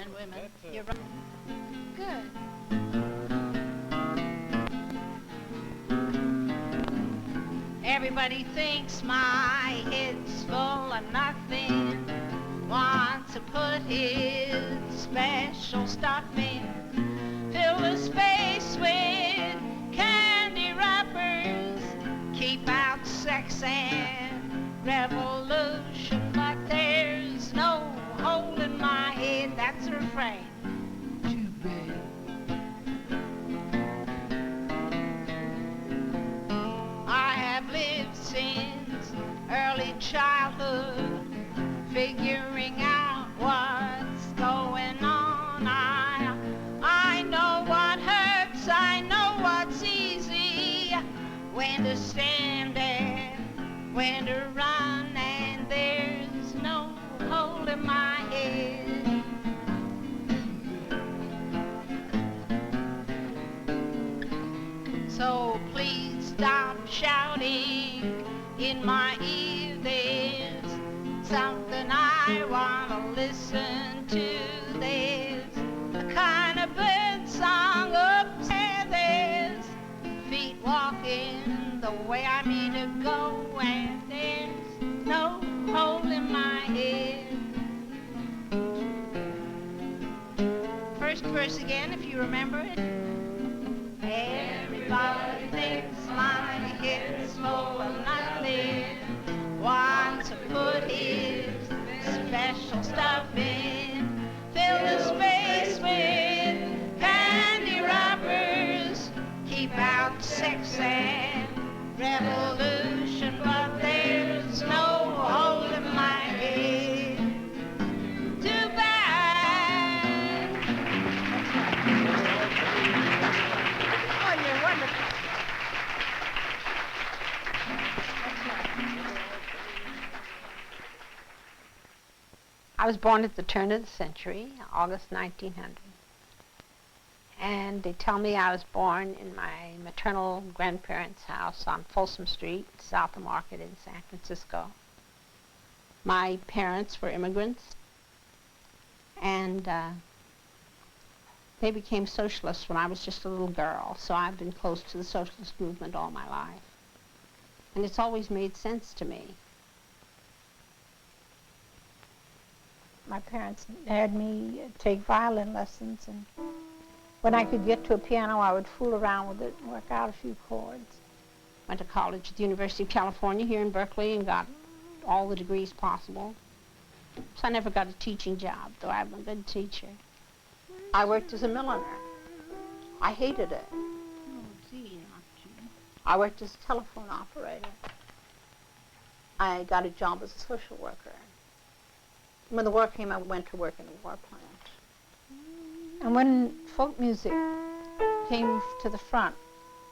and women. You're right. Good. Everybody thinks my head's full of nothing. Wants to put his special stuff in. Fill the space with candy wrappers. Keep out sex and revolution. But there's no hole in my head. That's the refrain. Too bad. I have lived since early childhood, figuring out what's going on. I know what hurts, I know what's easy, when to stand and when to run, and there's no hole in my head. So please stop shouting in my ear. There's something I want to listen to. There's a kind of bird song up there. There's feet walking the way I mean to go, and there's no hole in my head. First verse again, if you remember it. Everybody thinks my head's full of nothing. Wants to put his special stuff in. Fill the space with candy wrappers. Keep out sex and revolution. But there's no hole in my head. Too bad. Oh, you're wonderful. I was born at the turn of the century, August 1900. And they tell me I was born in my maternal grandparents' house on Folsom Street, south of Market in San Francisco. My parents were immigrants, and they became socialists when I was just a little girl, so I've been close to the socialist movement all my life. And it's always made sense to me. My parents had me take violin lessons, and when I could get to a piano, I would fool around with it and work out a few chords. Went to college at the University of California here in Berkeley and got all the degrees possible. So I never got a teaching job, though I'm a good teacher. I worked as a milliner. I hated it. I worked as a telephone operator. I got a job as a social worker. When the war came, I went to work in a war plant. And when folk music came to the front,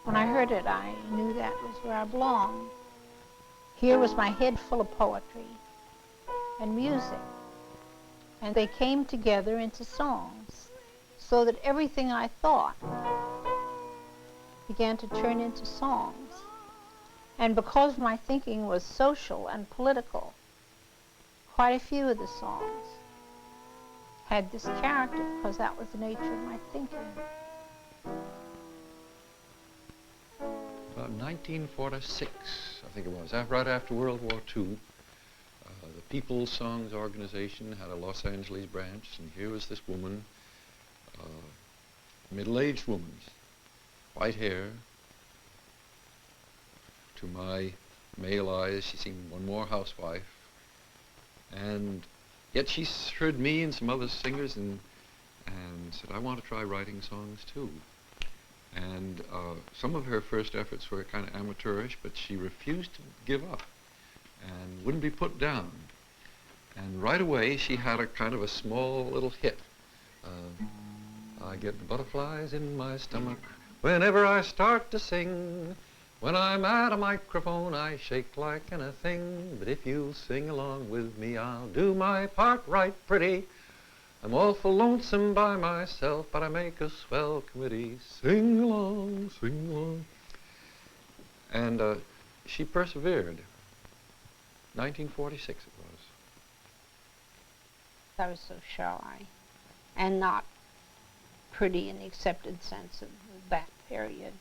when I heard it, I knew that was where I belonged. Here was my head full of poetry and music. And they came together into songs, so that everything I thought began to turn into songs. And because my thinking was social and political, quite a few of the songs had this character because that was the nature of my thinking. About 1946, I think it was, right after World War II, the People's Songs Organization had a Los Angeles branch, and here was this woman, middle-aged woman, white hair. To my male eyes, she seemed one more housewife. And yet she heard me and some other singers and said, I want to try writing songs too. And some of her first efforts were kind of amateurish, but she refused to give up and wouldn't be put down. And right away she had a kind of a small little hit. I get butterflies in my stomach whenever I start to sing. When I'm at a microphone, I shake like anything. But if you'll sing along with me, I'll do my part right pretty. I'm awful lonesome by myself, but I make a swell committee. Sing along, sing along. And she persevered. 1946 it was. I was so shy. and not pretty in the accepted sense of that period.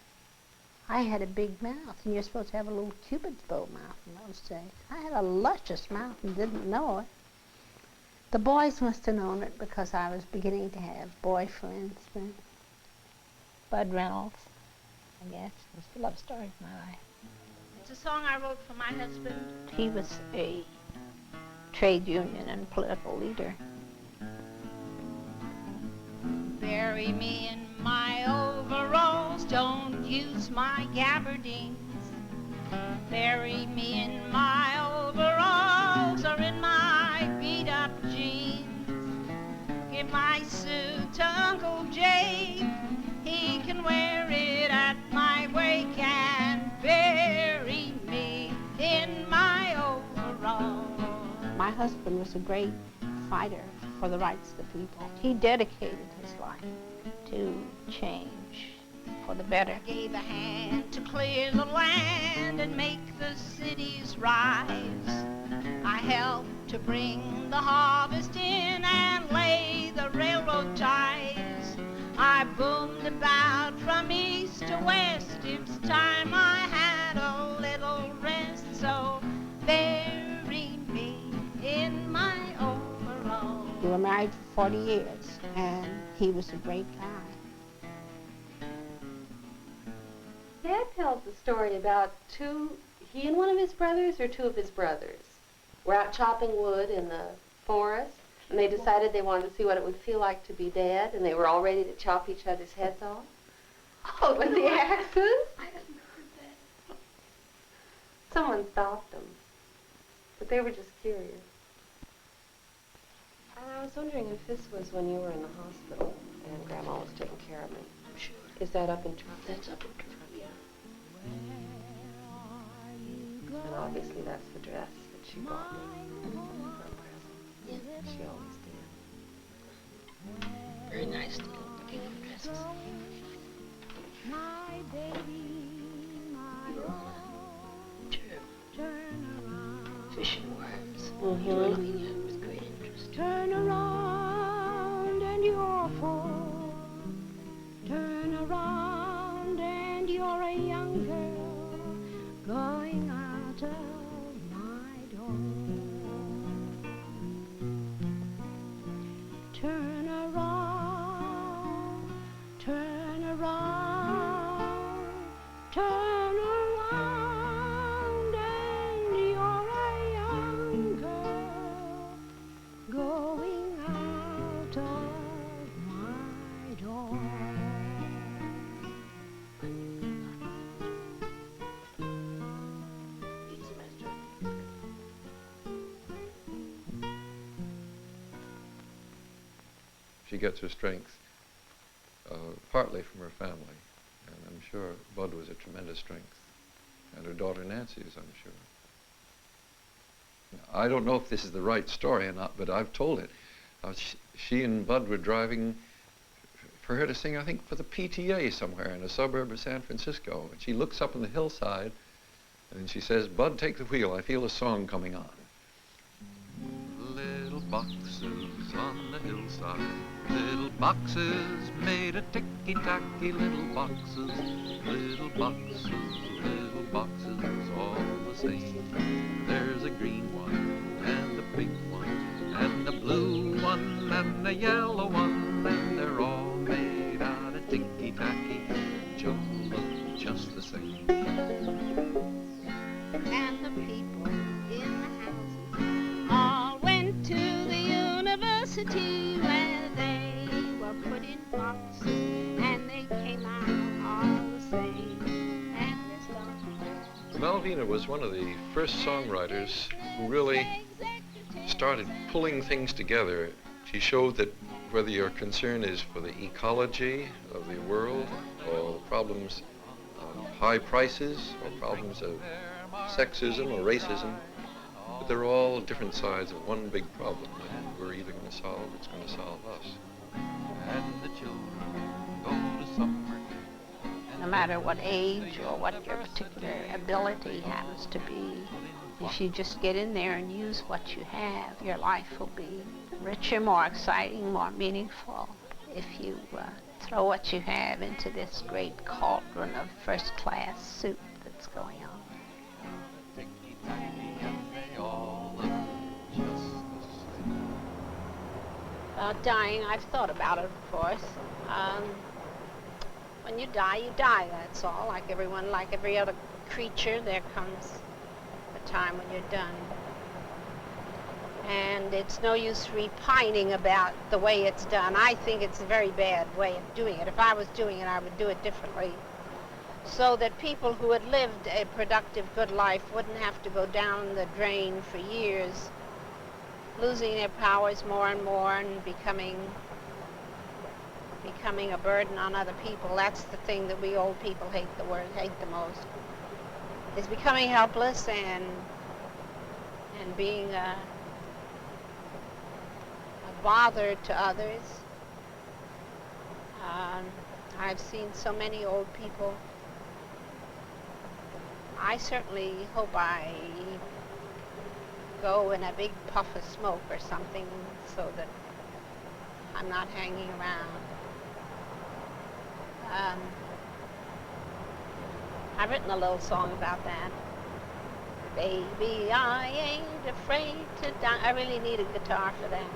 I had a big mouth, and you're supposed to have a little Cupid's bow mouth in those days. I had a luscious mouth and didn't know it. The boys must have known it because I was beginning to have boyfriends then. Bud Reynolds, I guess, was the love story of my life. It's a song I wrote for my husband. He was a trade union and political leader. Bury me in my overalls, don't use my gabardines. Bury me in my overalls or in my beat-up jeans. Give my suit to Uncle Jay, he can wear it at my wake, and bury me in my overalls. My husband was a great fighter for the rights of the people. He dedicated his life to change for the better. Gave a hand to clear the land and make the cities rise. I helped to bring the harvest in and lay the railroad ties. I boomed about from east to west. It's time I had a little rest, so bury me in my overalls. We were married for 40 years, and he was a great guy. Dad tells the story about he and one of his brothers, or two of his brothers, were out chopping wood in the forest, and they decided they wanted to see what it would feel like to be dead, and they were all ready to chop each other's heads off. Oh, with the axes? I hadn't heard that. Someone stopped them, but they were just curious. And I was wondering if this was when you were in the hospital and Grandma was taking care of me. Sure. Is that up in Trump? That's up in Trump, yeah. And obviously that's the dress that she bought me for a present. Yeah. She always did. Very nice looking dresses. Fishing worms. Mm-hmm. You were looking at with great interest. Turn around and you're full. Turn around and you're a young girl going out of my door. Turn around, turn around, turn around, and you're a young girl going out of my door. She gets her strength partly from her family, and I'm sure Bud was a tremendous strength, and her daughter Nancy is, I'm sure. I don't know if this is the right story or not, but I've told it. She and Bud were driving for her to sing, I think, for the PTA somewhere in a suburb of San Francisco, and she looks up on the hillside, and she says, "Bud, take the wheel, I feel a song coming on." Little boxes on the hillside, little boxes made of ticky-tacky, little boxes, all the same. There's a green one, and a pink one, and a blue one, and a yellow one, and they're all made out of ticky-tacky, just the same. And the people in the houses all went to the university where they were put in boxes and they came out all the same. And this song. Malvina was one of the first songwriters who really started pulling things together. She showed that whether your concern is for the ecology of the world, or problems of high prices, or problems of sexism or racism, but they're all different sides of one big problem that we're either going to solve or it's going to solve us. And the children go to summer. No matter what age or what your particular ability happens to be, if you just get in there and use what you have, your life will be richer, more exciting, more meaningful if you throw what you have into this great cauldron of first-class soup that's going on. About dying, I've thought about it, of course. When you die, that's all. Like everyone, like every other creature, there comes a time when you're done. And it's no use repining about the way it's done. I think it's a very bad way of doing it. If I was doing it, I would do it differently, so that people who had lived a productive, good life wouldn't have to go down the drain for years, losing their powers more and more and becoming a burden on other people. That's the thing that we old people hate the most, is becoming helpless and being a bother to others. I've seen so many old people. I certainly hope I go in a big puff of smoke or something so that I'm not hanging around. I've written a little song about that. Baby, I ain't afraid to die. I really need a guitar for that.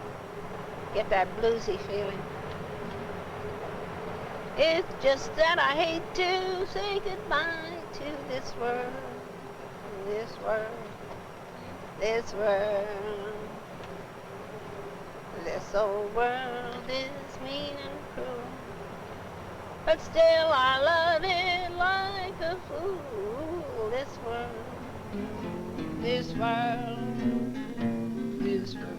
Get that bluesy feeling. It's just that I hate to say goodbye to this world, this world, this world. This old world is mean and cruel, but still I love it like a fool. This world, this world, this world.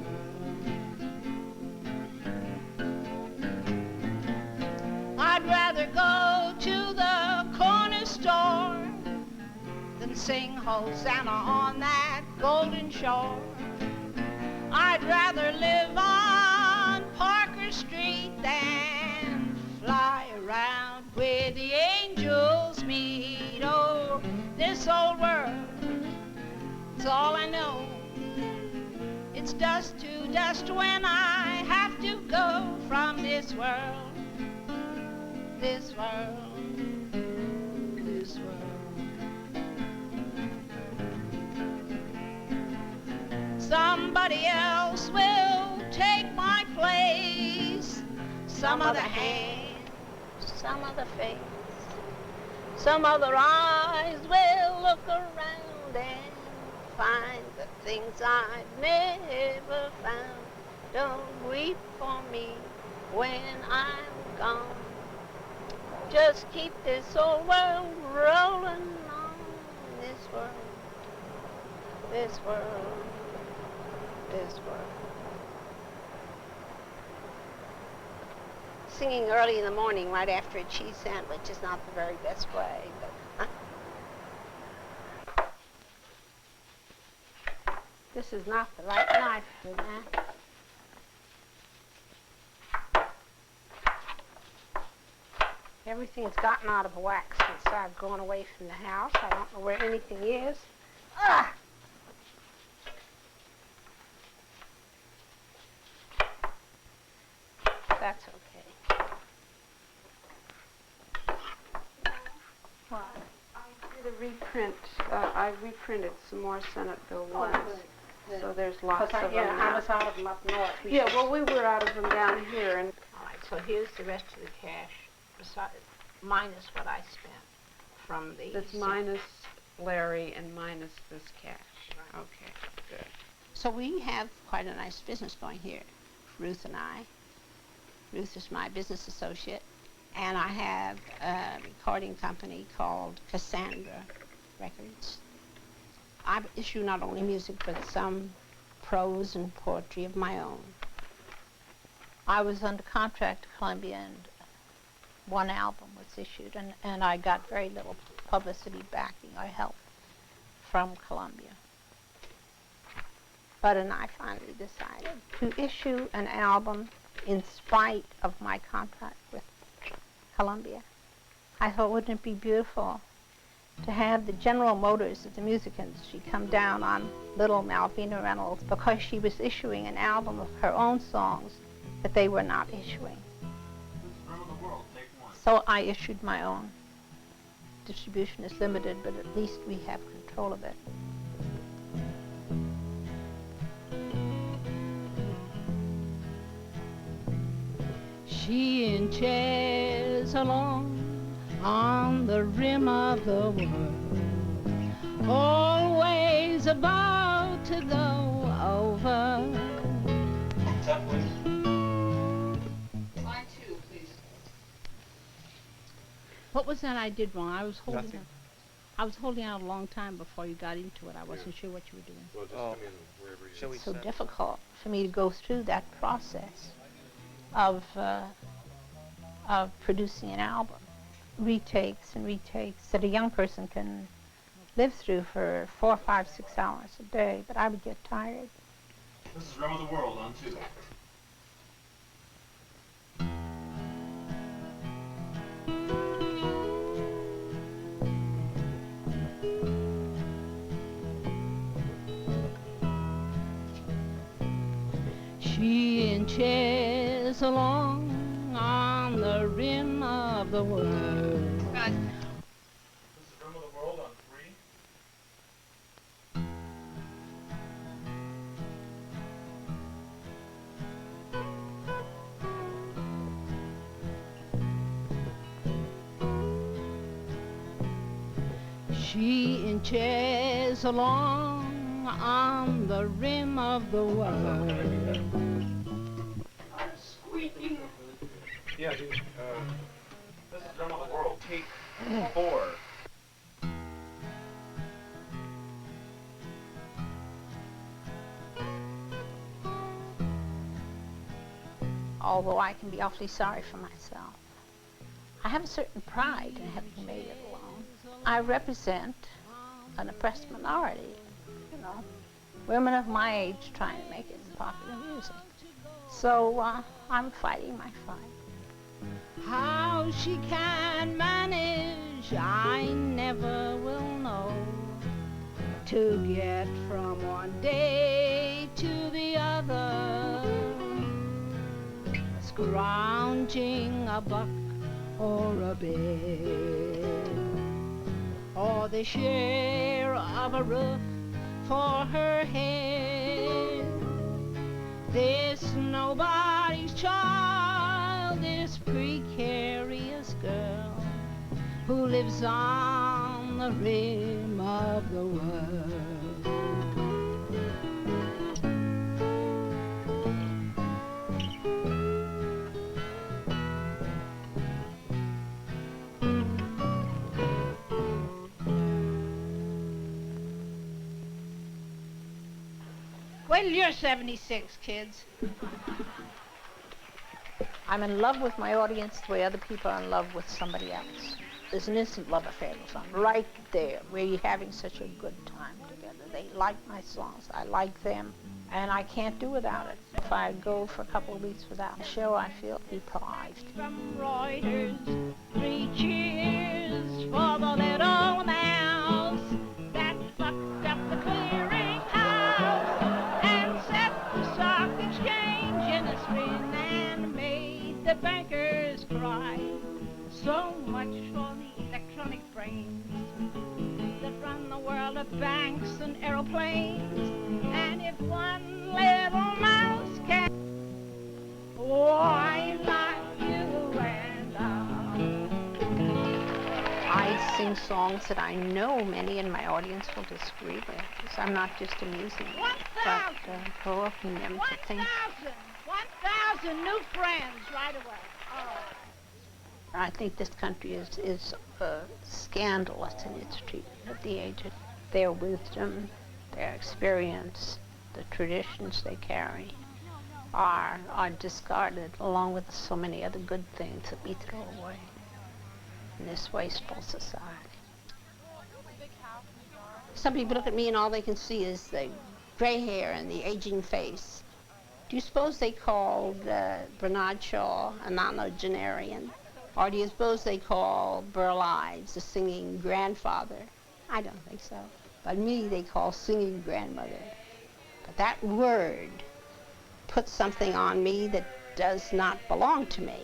I'd rather go to the corner store than sing Hosanna on that golden shore. I'd rather live on Parker Street than fly around where the angels meet. Oh, this old world, it's all I know. It's dust to dust when I have to go from this world. This world, this world. Somebody else will take my place. Some other hand, some other face, some other eyes will look around and find the things I've never found. Don't weep for me when I'm gone. Just keep this old world rolling on. This world, this world, this world. Singing early in the morning right after a cheese sandwich is not the very best way, but this is not the right night for that. Everything's gotten out of whack since I've gone away from the house. I don't know where anything is. Ah! That's okay. What? I did a reprint. I reprinted some more Senate Bill 1s. So there's lots of them Yeah, now. I was out of them up north. Yeah, well, we were out of them down here, and All right, so here's the rest of the cash, minus what I spent from the... that's minus Larry and minus this cash. Right. Okay, good. So we have quite a nice business going here, Ruth and I. Ruth is my business associate, and I have a recording company called Cassandra Records. I issue not only music, but some prose and poetry of my own. I was under contract to Columbia, and one album was issued, and I got very little publicity backing or help from Columbia. Bud and I finally decided to issue an album in spite of my contract with Columbia. I thought, wouldn't it be beautiful to have the General Motors of the music industry come down on little Malvina Reynolds because she was issuing an album of her own songs that they were not issuing. So I issued my own. Distribution is limited, but at least we have control of it. She in chairs along on the rim of the world, always about to go over. Line 2, please. What was that I did wrong? I was holding out a long time before you got into it. I wasn't sure what you were doing. Well, just come in wherever you It's so difficult for me to go through that process of producing an album. Retakes and retakes that a young person can live through for 4, 5, 6 hours a day, but I would get tired. This is Rim of the World on 2. She in chairs along on the rim of the world. Guys, This is Rim of the World on 3. She in chairs along on the rim of the world. I'm squeaking. Yeah, dude. This is Rim of the World. Take 4. Although I can be awfully sorry for myself. I have a certain pride in having made it alone. I represent an oppressed minority, you know, women of my age trying to make it in popular music. So I'm fighting my fight. How she can manage, I never will know. To get from one day to the other, scrounging a buck or a bed, or the share of a roof for her head. This nobody's child, this precarious girl who lives on the rim of the world. Wait till you're 76, kids. I'm in love with my audience the way other people are in love with somebody else. There's an instant love affair with them, right there, where you're having such a good time together. They like my songs, I like them, and I can't do without it. If I go for a couple of weeks without a show, I feel deprived. From Reuters, 3 cheers for the little mouse that fucked up the clearinghouse and set the stock exchange in a spin and made the bankers cry. So much for the electronic brains that run the world of banks and aeroplanes. And if one little mouse can, why not you and I sing songs that I know many in my audience will disagree with, because I'm not just amusing them, but provoking them to think. 1,000 new friends right away. Oh. I think this country is scandalous in its treatment of the aged. Their wisdom, their experience, the traditions they carry are discarded along with so many other good things that we throw away in this wasteful society. Some people look at me and all they can see is the gray hair and the aging face. Do you suppose they called Bernard Shaw a nonagenarian? Or do you suppose they call Burl Ives, the singing grandfather, I don't think so. But me, they call singing grandmother. But that word puts something on me that does not belong to me.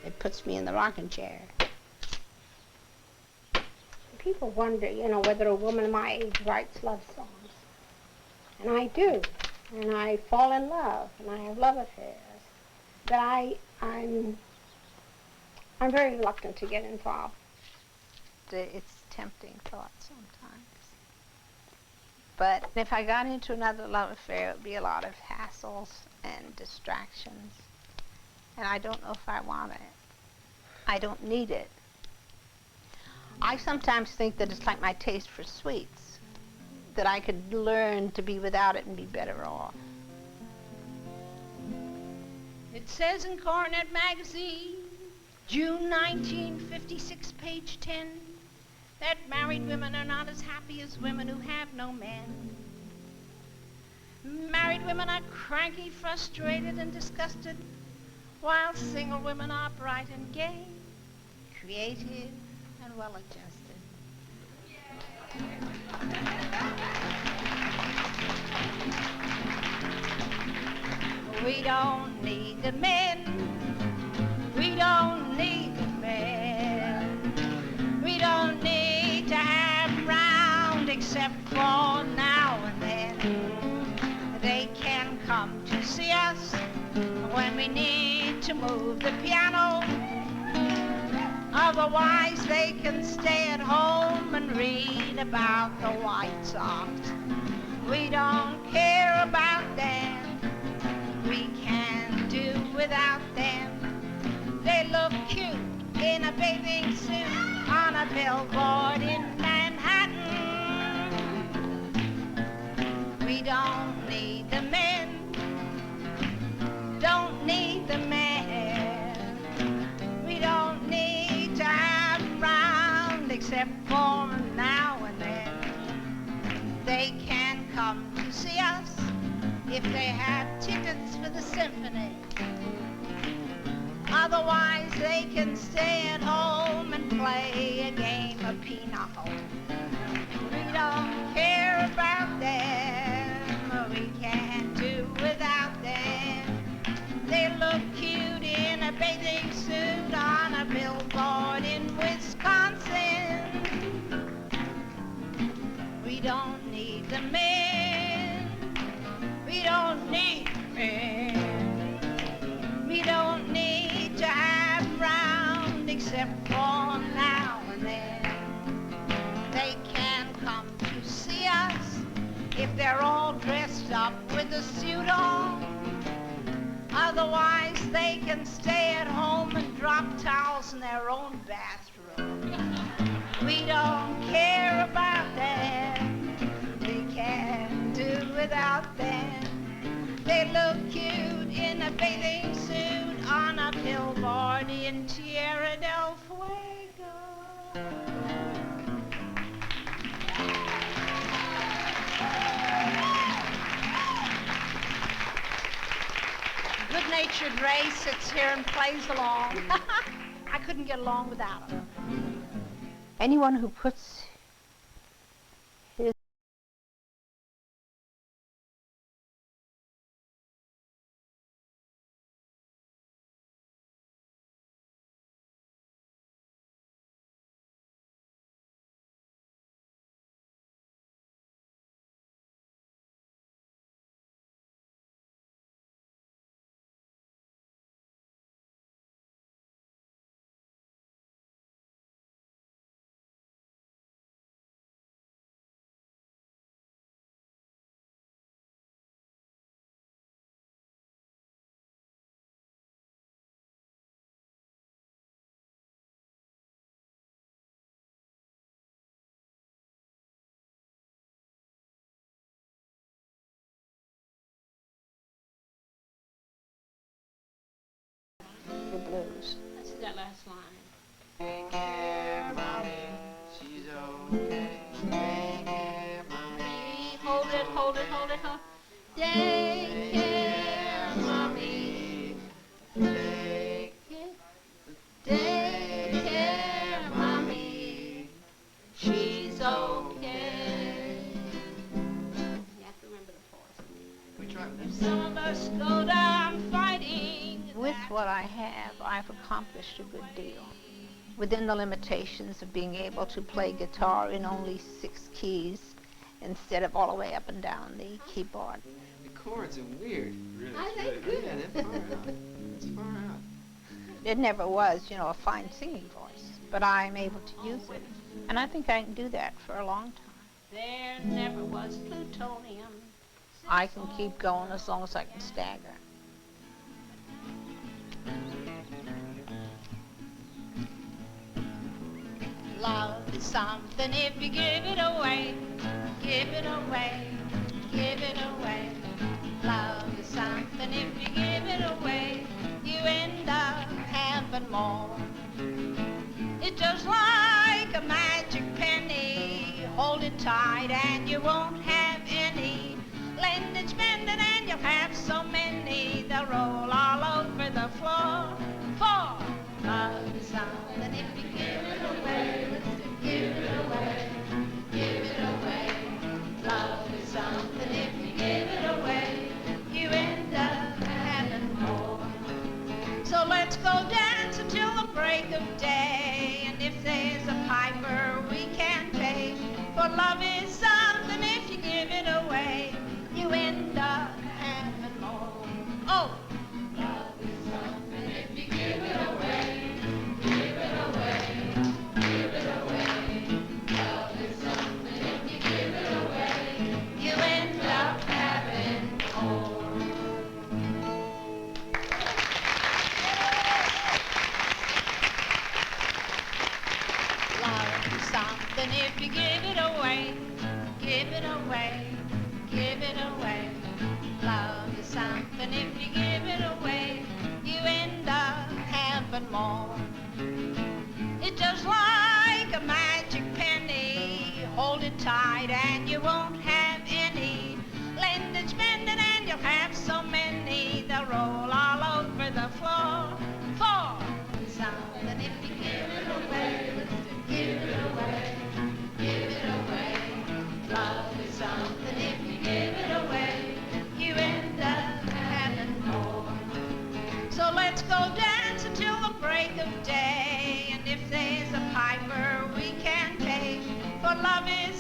It puts me in the rocking chair. People wonder, whether a woman my age writes love songs. And I do. And I fall in love, and I have love affairs. But I'm very reluctant to get involved. It's tempting thought sometimes. But if I got into another love affair, it would be a lot of hassles and distractions. And I don't know if I want it. I don't need it. I sometimes think that it's like my taste for sweets, that I could learn to be without it and be better off. It says in Coronet magazine, June 1956, page 10, that married women are not as happy as women who have no men. Married women are cranky, frustrated, and disgusted, while single women are bright and gay, creative, and well-adjusted. We don't need the men. We don't need the men. We don't need to have them round except for now and then. They can come to see us when we need to move the piano. Otherwise, they can stay at home and read about the White Sox. We don't care about them. We can't do without them. They look cute in a bathing suit on a billboard in Manhattan. We don't need the men. Don't need the men. We don't need to have them round except for now and then. They can come to see us if they have tickets for the symphony. Otherwise, they can stay at home and play a game of pinochle. We don't care about them. We can't do without them. They look cute in a bathing suit on a billboard in Wisconsin. We don't need the men. We don't need men. We don't need to have them round except for now and then. They can come to see us if they're all dressed up with a suit on. Otherwise, they can stay at home and drop towels in their own bathroom. We don't care about them. We can't do without them. They look cute in a bathing suit on a billboard in Tierra del Fuego. Good-natured Ray sits here and plays along. I couldn't get along without him. Anyone who puts his the blues. That's that last line. Take care, mommy, she's okay. Take care, mommy. Hold it, hold it, hold it, hold it. Take care, mommy. Take care, mommy. She's okay. with what I have, I've accomplished a good deal. Within the limitations of being able to play guitar in only 6 keys instead of all the way up and down the keyboard. The chords are weird. I think good. Yeah, they're far out. It's far out. It never was, you know, a fine singing voice, but I'm able to use it. And I think I can do that for a long time. There never was plutonium. I can keep going as long as I can stagger. Love is something if you give it away, give it away, give it away. Love is something if you give it away, you end up having more. It's just like a magic penny, hold it tight and you won't have any. Lend it, spend it, and you'll have so many, they'll roll all over the floor. For love is something if you give it away, give it away, give it away. Love is something if you give it away, you end up having more. So let's go dance until the break of day, and if there's a piper we can pay. For love is something if you give it away, you end up having more. Oh! Love is something if you give it away, give it away, give it away. Love is something if you give it away, you end up having more. Love is something if you give it away, give it away, give it away. Love is something if you give it away, you end up having more. It's just like a magic penny, hold it tight and you won't have any. Lend it, spend it, and you'll have so many, they'll roll all over the floor. For something if you give it away, give it away, give it away. Love is something if you give it away, you end up having more. So let's go dance until the break of day, and if there's a piper we can pay. For love is